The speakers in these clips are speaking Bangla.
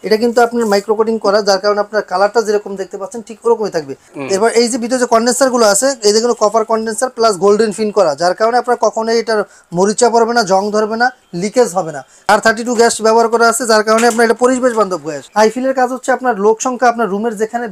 এটা কিন্তু আপনার মাইক্রো কোটিং করা, যার কারণে আপনার কালারটা যেরকম দেখতে পাচ্ছেন ঠিক ওরকমই থাকবে। এবার এই যে ভিতরে যে কন্ডেন্সার গুলো আছে, এই যেগুলো কপার কন্ডেন্সার প্লাস গোল্ডেন ফিন করা, যার কারণে আপনার কখনোই এটার মরিচা পড়বে না, জং ধরবে না, লিকেজ হবে না। R32 গ্যাস ব্যবহার করা আছে, যার কারণে আপনার এটা পরিবেশ বান্ধব গ্যাস। আইফিলের কাজ হচ্ছে আপনার লোক সংখ্যা আপনার রুমের যেখানে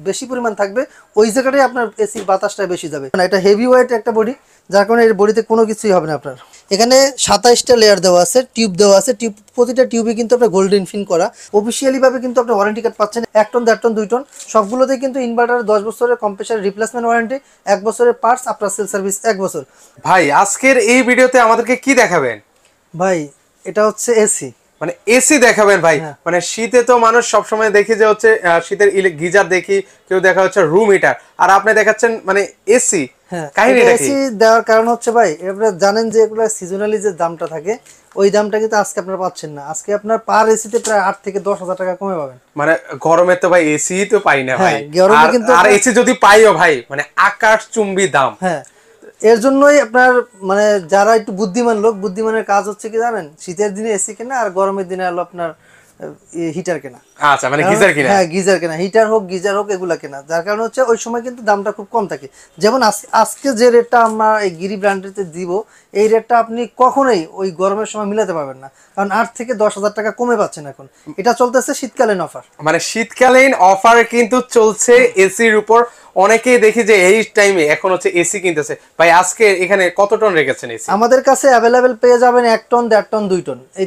বেশি পরিমাণ থাকবে ওই জায়গাটাই আপনার এসির বাতাসটা বেশি যাবে। এটা হেভি ওয়েট একটা বডি, যার কারণে এর বডিতে কোনো কিছুই হবে না আপনার। এখানে 27টা লেয়ার দেওয়া আছে, টিউব দেওয়া আছে, টিউব প্রতিটা টিউবে কিন্তু আপনার গোল্ডেন ফিন করা। অফিসিয়ালি ভাবে কিন্তু আপনার ওয়ারেন্টি কার্ড পাচ্ছেন 1 টন 1.5 টন 2 টন সবগুলোতেই কিন্তু ইনভার্টার 10 বছরের কম্প্রেসার রিপ্লেসমেন্ট ওয়ারেন্টি, 1 বছরের পার্টস, আফটার সেল সার্ভিস 1 বছর। ভাই আজকের এই ভিডিওতে আমাদেরকে কি দেখাবেন? ভাই এটা হচ্ছে এসি, মানে এসি দেখাবেন ভাই। মানে শীতে তো মানুষ সব সময় দেখি যে হচ্ছে শীতের গিজার দেখি, কেউ দেখা হচ্ছে রুম হিটার, আর আপনি দেখাচ্ছেন মানে এসি। কাহিনীটা কি? এসি দেওয়ার কারণ হচ্ছে ভাই, আপনারা জানেন যে এগুলো সিজনালি যে দামটা থাকে ওই দামটা কিন্তু আজকে আপনারা পাচ্ছেন না। আজকে আপনার পার এসিতে প্রায় 8 থেকে 10,000 টাকা কমে পাবেন। মানে গরমে তো ভাই এসি তো পাই না ভাই, কিন্তু আর এসি যদি পাইও ভাই মানে আকাশ চুম্বি দাম। এর জন্যই আপনার মানে যারা একটু বুদ্ধিমান লোক, বুদ্ধিমানের কাজ হচ্ছে কি জানেন, শীতের দিনে এসি কেনা আর গরমের দিনে হলো আপনার হিটার কেনা। আচ্ছা, মানে গিজার কিনা। হ্যাঁ, গিজার কেনা, হিটার হোক গিজার হোক এগুলা কেনা, যার কারণে হচ্ছে ওই সময় কিন্তু দামটা খুব কম থাকে। যেমন আজকে যে রেটটা আমরা এই গিরি ব্র্যান্ডেতে দিব, এই রেটটা আপনি কখনোই ওই গরমের সময় মিলাতে পারবেন না, কারণ 8 থেকে 10,000 টাকা কমে পাচ্ছেন এখন। এটা চলতেছে শীতকালীন অফার, মানে শীতকালীন অফার কিন্তু চলছে এসির উপর। অনেকেই দেখি যে এই টাইমে এখন হচ্ছে এসি কিনতেছে। ভাই আজকে এখানে কত টন রেখেছেন এসি? আমাদের কাছে অ্যাভেলেবেল পেয়ে যাবেন 1 টন 1.5 টন 2 টন, এই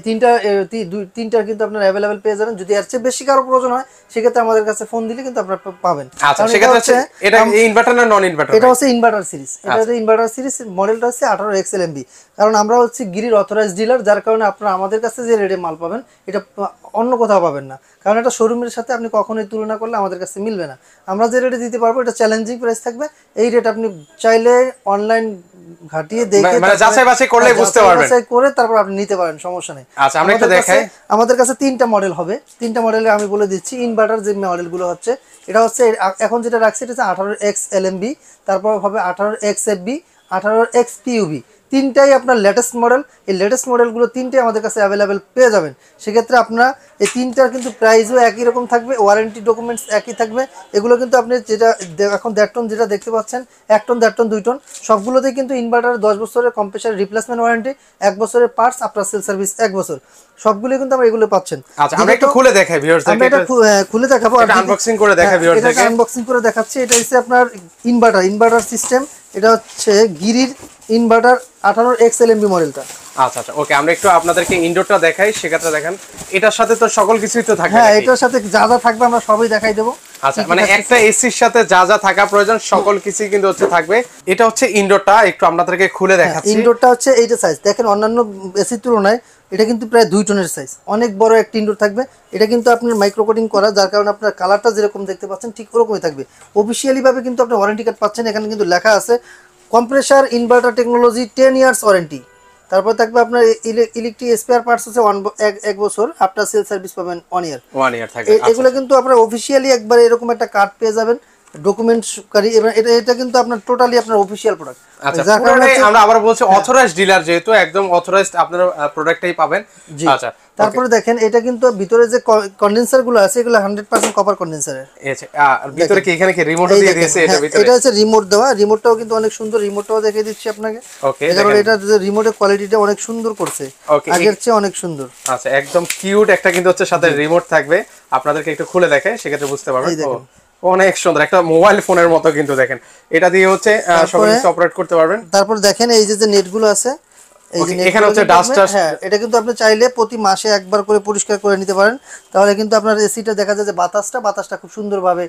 তিনটা কিন্তু আপনার অ্যাভেলেবেল পেয়ে যাবেন। যদি এর চেয়ে বেশি কারো প্রয়োজন হয় সেক্ষেত্রে আমাদের কাছে ফোন দিলে কিন্তু আপনারা পাবেন। আচ্ছা, সেক্ষেত্রে হচ্ছে এটা ইনভার্টার না নন ইনভার্টার? এটা হচ্ছে ইনভার্টার সিরিজ, এটা হচ্ছে ইনভার্টার সিরিজ, মডেলটা হচ্ছে 18 XLMB। কারণ আমরা হচ্ছে গিরির অথরাইজড ডিলার, যার কারণে আপনারা আমাদের কাছে যে রেটে মাল পাবেন এটা অন্য কোথাও পাবেন না, কারণ এটা শোরুমের সাথে আপনি কখনোই তুলনা করলে আমাদের কাছে মিলবে না। আমরা যে রেটে দিতে পারবো এটা চ্যালেঞ্জিং প্রাইস থাকবে। এই রেট আপনি চাইলে অনলাইন ঘাটিয়ে দেখে মানে যাচাই বাছাই করলে বুঝতে পারবেন, যাচাই করে তারপর আপনি নিতে পারেন, সমস্যা নেই। আচ্ছা, আমরা একটু দেখাই। আমাদের কাছে 3টা মডেল হবে, 3টা মডেলে আমি বলে দিচ্ছি। ইনভার্টার যে মডেলগুলো হচ্ছে, এটা হচ্ছে এখন যেটা রাখছি এটা হচ্ছে 18 XLMB, তারপর হবে 18 XFB, 18 XPUB। তিনটাই আপনার লেটেস্ট মডেল। এই লেটেস্ট মডেলগুলো তিনটাই আমাদের কাছে অ্যাভেলেবেল পেয়ে যাবেন। সেক্ষেত্রে আপনারা এই তিনটার কিন্তু প্রাইসও একই রকম থাকবে, ওয়ারেন্টি ডকুমেন্টস একই থাকবে। এগুলো কিন্তু আপনি যেটা এখন 1.5 টন যেটা দেখতে পাচ্ছেন, 1 টন 1.5 টন 2 টন সবগুলোতেই কিন্তু ইনভার্টার 10 বছরের কম্প্রেসার রিপ্লেসমেন্ট ওয়ারেন্টি, 1 বছরের পার্টস, আফটার সেল সার্ভিস 1 বছর সবগুলো কিন্তু আমরা এগুলো পাচ্ছেন। আচ্ছা, আমরা একটু খুলে দেখাই ভিউয়ার্স, আমরা এটা খুলে দেখাবো, এটা আনবক্সিং করে দেখাই ভিউয়ার্স। এটা আনবক্সিং করে দেখাচ্ছি। এটা হচ্ছে আপনার ইনভার্টার সিস্টেম। এটা হচ্ছে গিরির ইনভার্টার 18 XLMB মডেলটা। আচ্ছা আচ্ছা, ওকে, আমরা একটু আপনাদেরকে ইনডোরটা দেখাই, সেক্ষেত্রে দেখেন এটার সাথে তো সকল কিছুই তো থাকবে। হ্যাঁ, এটার সাথে যা যা থাকবে আমরা সবই দেখাই দেব। আচ্ছা, মানে একটা এসির সাথে যা যা থাকা প্রয়োজন সকল কিছুই কিন্তু হচ্ছে থাকবে। এটা হচ্ছে ইনডোরটা, একটু আপনাদেরকে খুলে দেখাচ্ছি। ইনডোরটা হচ্ছে এইটা সাইজ দেখেন, অন্যান্য এসির তুলনায় এটা কিন্তু প্রায় 2 টনের সাইজ, অনেক বড় একটা ইনডোর থাকবে। এটা কিন্তু আপনার মাইক্রো কোটিং করা, যার কারণে আপনার কালারটা যেরকম দেখতে পাচ্ছেন ঠিক ওরকমই থাকবে। অফিসিয়ালি ভাবে কিন্তু আপনি ওয়ারেন্টি কার্ড পাচ্ছেন, এখানে কিন্তু লেখা আছে compressor inverter technology 10 years warranty. তারপর থাকবে আপনার ইলেকট্রিক স্পেয়ার পার্টস হচ্ছে 1 বছর, আফটার সেল সার্ভিস পাবেন 1 ইয়ার। থাকবে। এগুলো কিন্তু আপনারা অফিসিয়ালি একবার এরকম একটা কার্ড পেয়ে যাবেন ডকুমেন্টসকারী। এটা কিন্তু আপনার টোটালি আপনার অফিশিয়াল প্রোডাক্ট। আচ্ছা, যার কারণে আমরা আবার বলছি অথরাইজড ডিলার, যেহেতু একদম অথরাইজড আপনারা প্রোডাক্টটাই পাবেন। আচ্ছা, তারপরে দেখেন এটা কিন্তু ভিতরে যে কন্ডেন্সার গুলো আছে এগুলো 100% কপার কন্ডেন্সারের। আচ্ছা, আর ভিতরে কি এখানে কি রিমোট দিয়ে দিয়েছে? এটা ভিতরে এটা হচ্ছে রিমোট দেওয়া, রিমোটটাও কিন্তু অনেক সুন্দর, রিমোটটাও দেখিয়ে দিচ্ছি আপনাকে। ওকে, কারণ এটা যে রিমোটের কোয়ালিটিটা অনেক সুন্দর করছে, আগের চেয়ে অনেক সুন্দর। আচ্ছা, একদম কিউট একটা কিন্তু হচ্ছে সাথে রিমোট থাকবে। আপনাদেরকে একটু খুলে দেখাই, সেক্ষেত্রে বুঝতে পারবেন। অনেক সুন্দর, একটা মোবাইল ফোনের মতো কিন্তু দেখেন। এটা দিয়ে হচ্ছে সবাই অপারেট করতে পারবেন। তারপর দেখেন এই যে নেটগুলো আছে, এই যে এখানে হচ্ছে ডাস্টার। হ্যাঁ, এটা কিন্তু আপনি চাইলে প্রতি মাসে একবার করে পরিষ্কার করে নিতে পারেন, তাহলে কিন্তু আপনার এসিটা দেখা যায় যে বাতাসটা খুব সুন্দরভাবে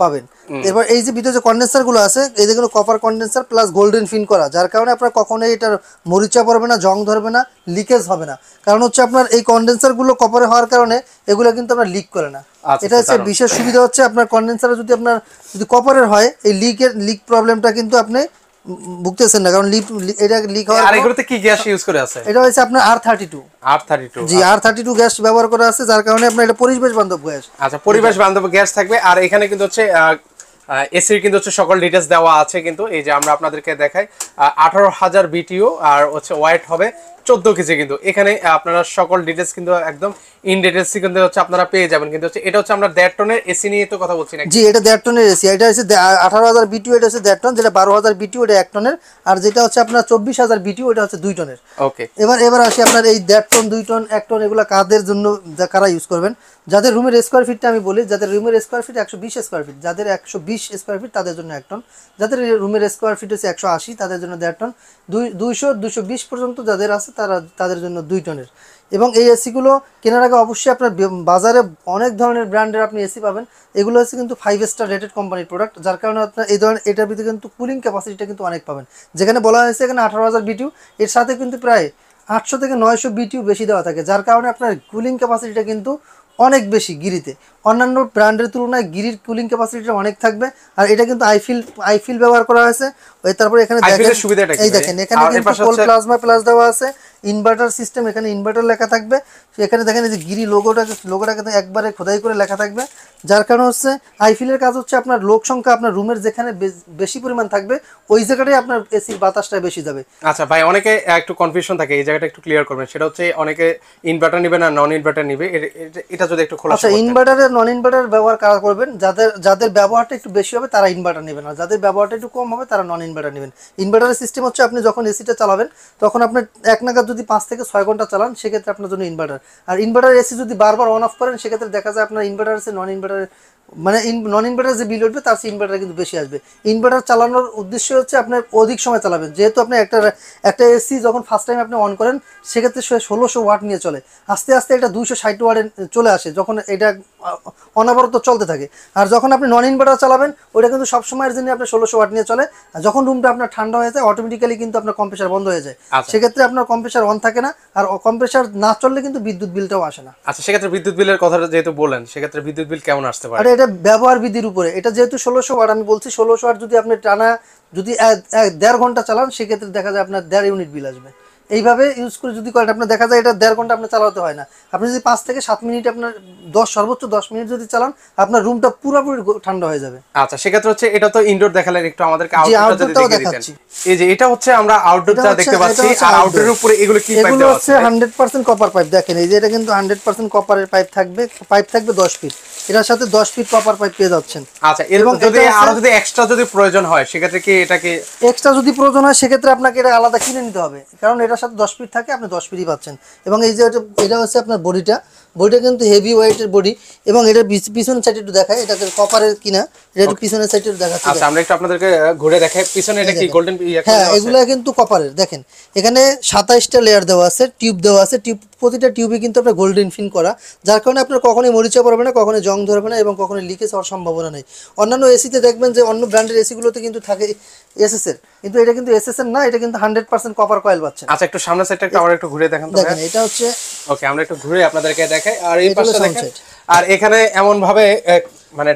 পাবেন। এবার এই যে ভিতরে যে কন্ডেন্সার গুলো আছে, এই যেগুলো কপার কন্ডেন্সার প্লাস গোল্ডেন ফিন করা, যার কারণে আপনার কখনোই এটার মরিচা পড়বে না, জং ধরবে না, লিকেজ হবে না। কারণ হচ্ছে আপনার এই কন্ডেন্সার গুলো কপারে হওয়ার কারণে এগুলো কিন্তু আপনার লিক করে না। এটা হচ্ছে বিশেষ সুবিধা হচ্ছে আপনার কন্ডেন্সারে যদি কপারের হয়, এই লিক প্রবলেমটা কিন্তু আপনি ভুগতেছেন না, কারণ এটা লিক হয়। আর এগুলোতে কি গ্যাস ইউজ করে আছে? এটা হচ্ছে আপনার R32 জি, R32 গ্যাস ব্যবহার করা আছে, যার কারণে আপনার এটা পরিবেশ বান্ধব গ্যাস। আচ্ছা, পরিবেশ বান্ধব গ্যাস থাকবে। আর এখানে কিন্তু হচ্ছে এসির কিন্তু হচ্ছে সকল ডিটেইলস দেওয়া আছে। কিন্তু এই যে আমরা আপনাদেরকে দেখাই 18,000 BTU, আর হচ্ছে ওয়েট হবে 14 কেজি কিন্তু এখানে আপনারা সকল ডিটেইলস কিন্তু একদম ইন ডিটেইলস কিন্তু হচ্ছে আপনারা পেয়ে যাবেন। কিন্তু হচ্ছে এটা হচ্ছে আমরা 1.5 টনের এসি নিয়ে তো কথা বলছি না। জি, এটা 1.5 টনের এসি, এটা হচ্ছে 18,000 বিটিউ, এটা হচ্ছে 1.5 টন, যেটা 12,000 বিটিউ এটা 1 টনের, আর যেটা হচ্ছে আপনার 24,000 বিটিউ এটা হচ্ছে 2 টনের। ওকে, এবার আসি আপনার এই 1.5 টন 2 টন 1 টন এগুলো কাদের জন্য, কারা ইউজ করবেন? যাদের রুমের স্কোয়ার ফিটটা আমি বলি, যাদের রুমের স্কোয়ার ফিট 120 স্কোয়ার ফিট, যাদের 120 স্কোয়ার ফিট তাদের জন্য 1 টন, যাদের রুমের স্কোয়ার ফিট হচ্ছে 180 তাদের জন্য 1.5 টন, 200 220 পর্যন্ত যাদের আছে তাদের জন্য 2 টনের। এবং এই এসিগুলো কেনার আগে অবশ্যই আপনার বাজারে অনেক ধরনের ব্র্যান্ডের আপনি এসি পাবেন, এগুলো হচ্ছে কিন্তু 5 স্টার রেটেড কোম্পানির প্রোডাক্ট, যার কারণে আপনার এই ধরনের এটার ভিতরে কিন্তু কুলিং ক্যাপাসিটিটা কিন্তু অনেক পাবেন। যেখানে বলা হয়েছে এখানে 18,000 বিটিউ, এর সাথে কিন্তু প্রায় 800 থেকে 900 বিটিউ বেশি দেওয়া থাকে, যার কারণে আপনার কুলিং ক্যাপাসিটিটা কিন্তু অনেক বেশি গিরিতে। অন্যান্য ব্র্যান্ডের তুলনায় গিরির কুলিং ক্যাপাসিটিটা অনেক থাকবে। আর এটা কিন্তু আইফিল ব্যবহার করা হয়েছে। তারপরে এখানে দেখেন এখানে কিন্তু কোল প্লাজমা প্লাস দেওয়া আছে, ইনভার্টার সিস্টেম, এখানে ইনভার্টার লেখা থাকবে। এখানে দেখেন এই যে গিরি লোগোটাকে একবারে খোদাই করে লেখা থাকবে, যার কারণে হচ্ছে আইফিলের কাজ হচ্ছে আপনার লোক সংখ্যা আপনার রুমের যেখানে বেশি পরিমাণ থাকবে ওই জায়গাটাই আপনার এসির বাতাসটা বেশি যাবে। আচ্ছা ভাই, অনেকে একটু কনফিউশন থাকে, এই জায়গাটা একটু ক্লিয়ার করবেন। সেটা হচ্ছে অনেকে ইনভার্টার নেবে না নন ইনভার্টার নেবে, এটা যদি একটু খোলা। আচ্ছা, ইনভার্টারের নন ইনভার্টার ব্যবহার কারা করবেন? যাদের ব্যবহারটা একটু বেশি হবে তারা ইনভার্টার নেবেন, আর যাদের ব্যবহারটা একটু কম হবে তারা নন ইনভার্টার নেবেন। ইনভার্টারের সিস্টেম হচ্ছে আপনি যখন এসিটা চালাবেন তখন আপনার এক নাগাদ যদি 5 থেকে 6 ঘন্টা চালান সেক্ষেত্রে আপনার জন্য ইনভার্টার। আর ইনভার্টার এসি যদি বারবার অন অফ করেন সেক্ষেত্রে দেখা যায় আপনার ইনভার্টার আছে নন ইনভার্টার, মানে নন ইনভার্টার যে বিল উঠবে তার চেয়ে ইনভার্টার কিন্তু বেশি আসবে। ইনভার্টার চালানোর উদ্দেশ্য হচ্ছে আপনার অধিক সময় চালাবেন, যেহেতু আপনি একটা এসি যখন ফার্স্ট টাইম আপনি অন করেন সেক্ষেত্রে 1600 ওয়াট নিয়ে চলে, আস্তে আস্তে এটা 260 ওয়াটে চলে আসে যখন এটা অনবরত চলতে থাকে। আর যখন আপনি নন ইনভার্টার চালাবেন ওইটা কিন্তু সব সময়ের জন্য আপনার 1600 ওয়াট নিয়ে চলে। আর যখন রুমটা আপনার ঠান্ডা হয়ে যায় অটোমেটিক্যালি কিন্তু আপনার কম্প্রেসার বন্ধ হয়ে যায়, সেক্ষেত্রে আপনার কম্প্রেসার অন থাকে না, আর কম্প্রেসার না চললে কিন্তু বিদ্যুৎ বিলটাও আসে না। আচ্ছা, সেক্ষেত্রে বিদ্যুৎ বিলের কথাটা যেহেতু বলেন, সেক্ষেত্রে বিদ্যুৎ বিল কেমন আসতে পারে? আর এটা ব্যবহার বিধির উপরে, এটা যেহেতু 1600 ওয়াট, আমি বলছি 1600 ওয়াট যদি আপনি টানা যদি 1.5 ঘন্টা চালান সেক্ষেত্রে দেখা যায় আপনার 1.5 ইউনিট বিল আসবে। এইভাবে ইউজ করে যদি করেন আপনার দেখা যায় এটা 1.5 ঘন্টা আপনার চালাতে হয় না। আপনি যদি 5 থেকে 7 মিনিট আপনার সর্বোচ্চ 10 মিনিট যদি চালান আপনার রুমটা পুরোপুরি ঠান্ডা হয়ে যাবে। আচ্ছা, সেক্ষেত্রে হচ্ছে এটা তো ইনডোর দেখালেন, একটু আমাদেরকে আউটডোরটা যদি দেখিয়ে দিতেন। এই যে এটা হচ্ছে আমরা আউটডোরটা দেখতে পাচ্ছি, আর আউটডোরের উপরে এগুলো কি পাইপ দেওয়া আছে? এগুলো হচ্ছে 100% কপার পাইপ। দেখেন এই যে এটা কিন্তু 100% কপারের পাইপ থাকবে 10 ফিট, এটার সাথে 10 ফিট কপার পাইপ পেয়ে যাচ্ছেন। আচ্ছা, এরকম যদি এক্সট্রা যদি প্রয়োজন হয় সেক্ষেত্রে কি এটাকে এক্সট্রা যদি প্রয়োজন হয় সেক্ষেত্রে আপনাকে এটা আলাদা কিনে নিতে হবে, কারণ এটার সাথে 10 ফিট থাকে, আপনি 10 ফিটই পাচ্ছেন। এবং এই যে এটা হচ্ছে আপনার বডিটা কিন্তু হেভি ওয়েটের বডি, এবং এটার পিছনের সাইডে একটু দেখায়, এটা কপারের কিনা, এটা একটু পিছনের সাইডে দেখাচ্ছি। আচ্ছা, আমরা একটু আপনাদেরকে ঘুরে দেখাই পিছনে, এটা কি গোল্ডেন? হ্যাঁ, এগুলা কিন্তু কপারের। দেখেন এখানে 27টা লেয়ার দেওয়া আছে, টিউব দেওয়া আছে, প্রতিটা টিউবে কিন্তু আপনার গোল্ডেন ফিন করা, যার কারণে আপনার কখনোই মরিচা পড়বে না, কখনোই জং ধরবে না, এবং কখনোই লিকেজ হওয়ার সম্ভাবনা নেই। অন্যান্য এসিতে দেখবেন যে অন্য ব্র্যান্ডের এসিগুলোতে কিন্তু থাকে এসএস এর, কিন্তু এটা কিন্তু এসএস এর না, এটা কিন্তু 100% কপার কয়েল পাচ্ছেন। আচ্ছা, একটু সামনের সাইডটা একটু আমরা একটু ঘুরে দেখান তো। দেখেন এটা হচ্ছে, ওকে, আমরা একটু ঘুরে আপনাদেরকে দেখাই। আর এই পাশে দেখেন, আর এখানে এমন ভাবে মানে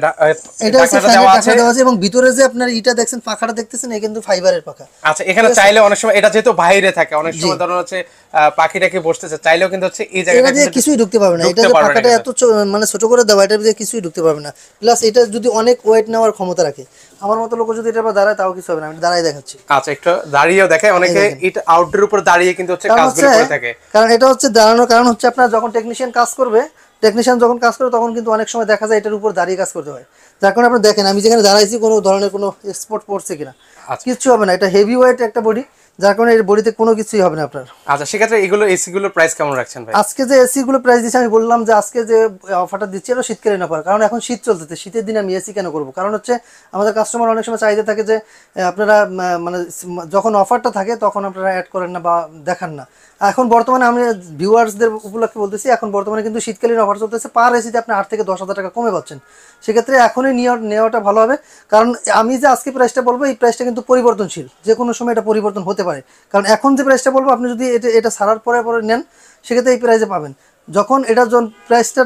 এটা হচ্ছে দেওয়া আছে, এবং ভিতরে যে আপনার ইটা দেখছেন পাখাটা দেখতেছেন এই কিন্তু ফাইবারের পাখা। আচ্ছা, এখানে চাইলে অনেক সময় এটা যেহেতু বাইরে থাকে, অনেক সময় ধরুন হচ্ছে পাখিটাকে বসতেছে, চাইলেও কিন্তু হচ্ছে এই জায়গাটা দিয়ে কিছুই ঢুকতে পারবে না। এটা যে পাখাটা এত মানে ছোট করে দেওয়া, এটা দিয়ে কিছুই ঢুকতে পারবে না। প্লাস এটা যদি অনেক ওয়েট নেওয়ার ক্ষমতা রাখে, আমার মতো লোক যদি এটা দাঁড়ায় তাও কিছু হবে না, আমি দাঁড়ায় দেখাচ্ছি। আচ্ছা, একটু দাঁড়িয়েও দেখায়, অনেকে এটা আউটডোর উপর দাঁড়িয়ে কিন্তু হচ্ছে কাজগুলো করে থাকে। কারণ এটা হচ্ছে দাঁড়ানোর কারণ হচ্ছে আপনার যখন টেকনিশিয়ান যখন কাজ করে তখন কিন্তু অনেক সময় দেখা যায় এটার উপর দাঁড়িয়ে কাজ করতে হয়, যার কারণে আপনি দেখেন আমি যেখানে দাঁড়াইছি কোনো ধরনের কোনো স্পট পড়ছে কিনা, কিচ্ছু হবে না। এটা হেভি ওয়েট একটা বডি, যার কারণে এর বডিতে কোনো কিছুই হবে না আপনার। আচ্ছা, সেক্ষেত্রে এগুলো এসি গুলোর প্রাইস কেমন রাখছেন ভাই? আজকে যে এসি গুলো প্রাইস দিচ্ছি, আমি বললাম যে আজকে যে অফারটা দিচ্ছি এটা শীতকালীন অফার, কারণ এখন শীত চলতেছে, শীতের দিনে আমি এসি কেন করবো? কারণ হচ্ছে আমাদের কাস্টমার অনেক সময় চাহিদা থাকে যে আপনারা মানে যখন অফারটা থাকে তখন আপনারা অ্যাড করেন না বা দেখান না। এখন বর্তমানে আমি ভিউয়ার্সদের উপলক্ষে বলতেছি, এখন বর্তমানে কিন্তু শীতকালীন অফার চলতেছে, পার এসিতে আপনি 8 থেকে 10,000 টাকা কমে পাচ্ছেন। সেক্ষেত্রে এখনই নেওয়াটা ভালো হবে, কারণ আমি যে আজকে প্রাইসটা বলবো এই প্রাইসটা কিন্তু পরিবর্তনশীল, যে কোনো সময় এটা পরিবর্তন হতে পারে। কারণ এখন যে প্রাইসটা বলবো আপনি যদি এটা ছাড়ার পরে নেন সেক্ষেত্রে এই প্রাইসে পাবেন। যখন এটা প্রাইসটা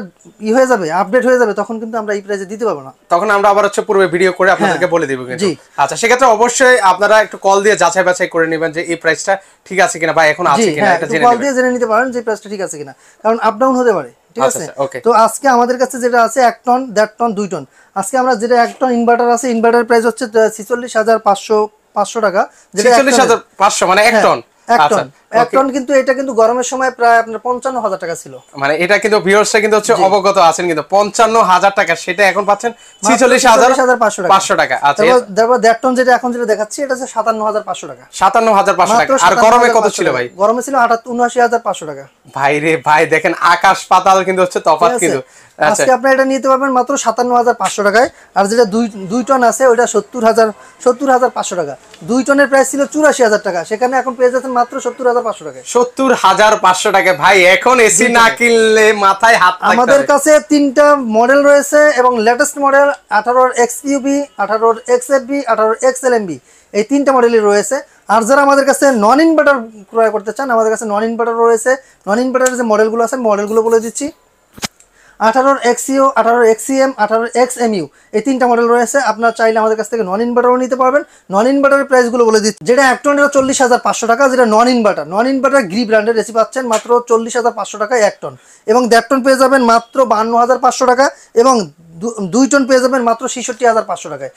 হয়ে যাবে, আপডেট হয়ে যাবে, তখন কিন্তু আমরা এই প্রাইসে দিতে পারবো না, তখন আমরা আবার হচ্ছে পূর্বে ভিডিও করে আপনাদেরকে বলে দিব কিন্তু। আচ্ছা, সেক্ষেত্রে অবশ্যই আপনারা একটু কল দিয়ে যাচাই বাছাই করে নেবেন যে এই প্রাইসটা ঠিক আছে কিনা বা এখন আছে কিনা, এটা কল দিয়ে জেনে নিতে পারেন যে প্রাইসটা ঠিক আছে কিনা, কারণ আপ ডাউন হতে পারে। ঠিক আছে, তো আজকে আমাদের কাছে যেটা আছে 1 টন, 1.5 টন, 2 টন। আজকে আমরা যেটা 1 টন ইনভার্টার আছে, ইনভার্টার প্রাইস হচ্ছে 46,500 টাকা, যেটা 46,500 মানে 1 টন। আচ্ছা, 1 টন কিন্তু এটা কিন্তু গরমের সময় প্রায় আপনার 55,000 টাকা ছিল। মানে এটা কিন্তু ভিউয়ার্সরা কিন্তু হচ্ছে অবগত আছেন, কিন্তু 55,000 টাকা সেটা এখন পাচ্ছেন 46,500 টাকা। আচ্ছা, তারপর 1.5 টন যেটা এখন যেটা দেখাচ্ছি এটা হচ্ছে 57,500 টাকা। 57,500 টাকা। আর গরমে কত ছিল ভাই? গরমে ছিল 79,500 টাকা। ভাই রে ভাই, দেখেন আকাশ পাতাল কিন্তু হচ্ছে তফাৎ কিন্তু। আজকে আপনি এটা নিতে পারবেন মাত্র 57,500 টাকায়। আর যেটা 2 টন আছে ওটা 70,500 টাকা। 2 টনের প্রাইস ছিল 84,000 টাকা, সেখানে এখন পেয়ে যাচ্ছেন মাত্র 70,500 টাকায়। 70,500 টাকা। ভাই এখন এসি না কিনলে মাথায় হাত রাখতে হবে। আমাদের কাছে 3টা মডেল রয়েছে এবং latest model 18 XUV, 18 XFB, 18 XLMB, এই 3টা মডেলই রয়েছে। আর যারা আমাদের কাছে নন ইনভার্টার ক্রয় করতে চান, আমাদের কাছে নন ইনভার্টার রয়েছে। নন ইনভার্টারের যে মডেলগুলো আছে মডেলগুলো বলে দিচ্ছি। 18 XU, 18 XCM, 18 XMU, এই 3টা মডেল রয়েছে। আপনারা চাইলে আমাদের কাছ থেকে নন ইনভার্টারও নিতে পারবেন। নন ইনভার্টারের প্রাইসগুলো বলে দিচ্ছি। যেটা 1 টন 40,500 টাকা, যেটা নন ইনভার্টার গ্রি ব্র্যান্ডের এসি পাচ্ছেন মাত্র 40,500 টাকায় 1 টন, এবং 1.5 টন পেয়ে যাবেন মাত্র 52,500 টাকা, এবং 2 টন পেয়ে যাবেন মাত্র 66,500 টাকায়।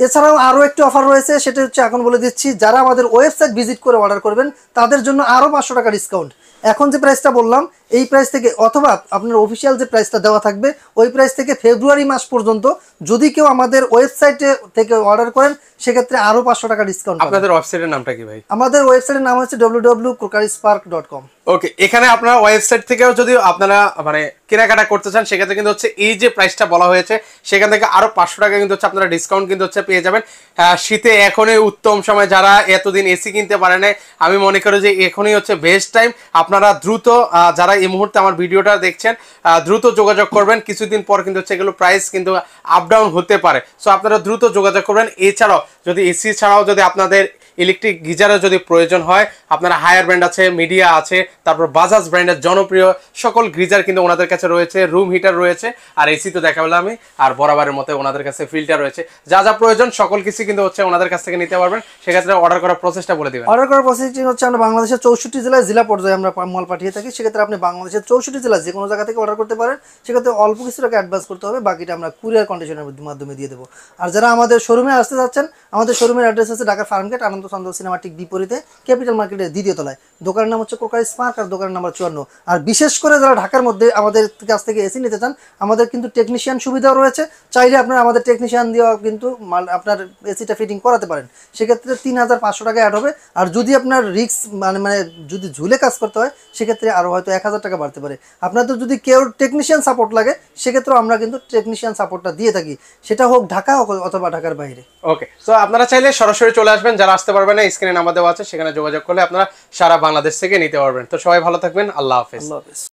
এছাড়াও আরও একটি অফার রয়েছে, সেটা হচ্ছে এখন বলে দিচ্ছি। যারা আমাদের ওয়েবসাইট ভিজিট করে অর্ডার করবেন তাদের জন্য আরও 500 টাকা ডিসকাউন্ট। এখন যে প্রাইসটা বললাম এই প্রাইস থেকে, অথবা আপনার অফিসিয়াল যে প্রাইসটা দেওয়া থাকবে ওই প্রাইস থেকে ফেব্রুয়ারি মাস পর্যন্ত যদি কেউ আমাদের ওয়েবসাইটে থেকে অর্ডার করেন সেক্ষেত্রে আরও 500 টাকা ডিসকাউন্ট। আপনাদের ওয়েবসাইটের নামটা কি ভাই? আমাদের ওয়েবসাইটের নাম হচ্ছে www.crockerspark.com। ওকে, এখানে আপনারা ওয়েবসাইট থেকেও যদি আপনারা মানে কেনাকাটা করতে চান সেক্ষেত্রে কিন্তু হচ্ছে এই যে প্রাইসটা বলা হয়েছে সেখান থেকে আরো 500 টাকা কিন্তু হচ্ছে আপনারা ডিসকাউন্ট কিন্তু হচ্ছে পেয়ে যাবেন। শীতে এখনই উত্তম সময়, যারা এতদিন এসি কিনতে পারে না আমি মনে করি যে এখনই হচ্ছে বেস্ট টাইম। আপনারা দ্রুত যারা এই মুহূর্তে আমার ভিডিওটা দেখছেন দ্রুত যোগাযোগ করবেন। কিছুদিন পর কিন্তু হচ্ছে এগুলো প্রাইস কিন্তু আপ ডাউন হতে পারে, সো আপনারা দ্রুত যোগাযোগ করবেন। এছাড়াও যদি এসি ছাড়াও যদি আপনাদের ইলেকট্রিক গিজারের যদি প্রয়োজন হয়, আপনারা হায়ার ব্র্যান্ড আছে, মিডিয়া আছে, তারপর বাজাজ ব্র্যান্ডের জনপ্রিয় সকল গিজার কিন্তু ওনাদের কাছে রয়েছে, রুম হিটার রয়েছে, আর এসি তো দেখাবো আমি, আর বরাবরের মতো ওনাদের কাছে ফিল্টার রয়েছে। যা যা প্রয়োজন সকল কিছু কিন্তু হচ্ছে ওনাদের কাছ থেকে নিতে পারবেন। সেক্ষেত্রে অর্ডার করার প্রসেসটা বলে দিবেন। অর্ডার করার প্রসেসটি হচ্ছে আমরা বাংলাদেশের 64 জেলায় জেলা পর্যায়ে আমরা মাল পাঠিয়ে থাকি। সেক্ষেত্রে আপনি বাংলাদেশের 64 জেলায় যে কোনো জায়গা থেকে অর্ডার করতে পারেন। সেক্ষেত্রে অল্প কিছু টাকা অ্যাডভান্স করতে হবে, বাকিটা আমরা কুরিয়ার কন্ডিশনের মাধ্যমে দিয়ে দেবো। আর যারা আমাদের শোরুমে আসতে যাচ্ছেন, আমাদের শোরুমের অ্যাড্রেস হচ্ছে ঢাকার ফার্মগেট, আনন্দ চন্দ্র সিনেমা ঠিক বিপরীতে, ক্যাপিটাল মার্কেটের 2য় তলায়। দোকানের নাম হচ্ছে ক্রোকার স্পার্ক, আর দোকানের নাম্বার 54। আর বিশেষ করে যারা ঢাকার মধ্যে আমাদের কাছ থেকে এসি নিতে চান, আমাদের কিন্তু টেকনিশিয়ান সুবিধাও রয়েছে। চাইলে আপনারা আমাদের টেকনিশিয়ান দিয়েও কিন্তু আপনার এসিটা ফিটিং করাতে পারেন। সেক্ষেত্রে 3,500 টাকা অ্যাড হবে। আর যদি আপনার রিস্ক মানে যদি ঝুলে কাজ করতে হয় সেক্ষেত্রে আরও হয়তো 1,000 টাকা বাড়তে পারে। আপনাদের যদি কেউ টেকনিশিয়ান সাপোর্ট লাগে সেক্ষেত্রেও আমরা কিন্তু টেকনিশিয়ান সাপোর্টটা দিয়ে থাকি, সেটা হোক ঢাকা অথবা ঢাকার বাইরে। ওকে, সো আপনারা চাইলে সরাসরি চলে আসবেন। যারা আসতে পারবেন না, স্ক্রিনে নাম্বার দেওয়া আছে, সেখানে যোগাযোগ করলে আপনারা সারা বাংলাদেশ থেকে নিতে পারবেন। তো সবাই ভালো থাকবেন। আল্লাহ হাফেজ।